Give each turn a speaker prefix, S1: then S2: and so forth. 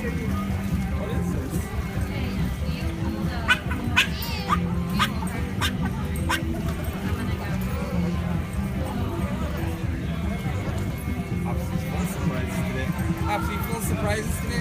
S1: What is this? Absolutely full of surprises today. Absolutely full of surprises today.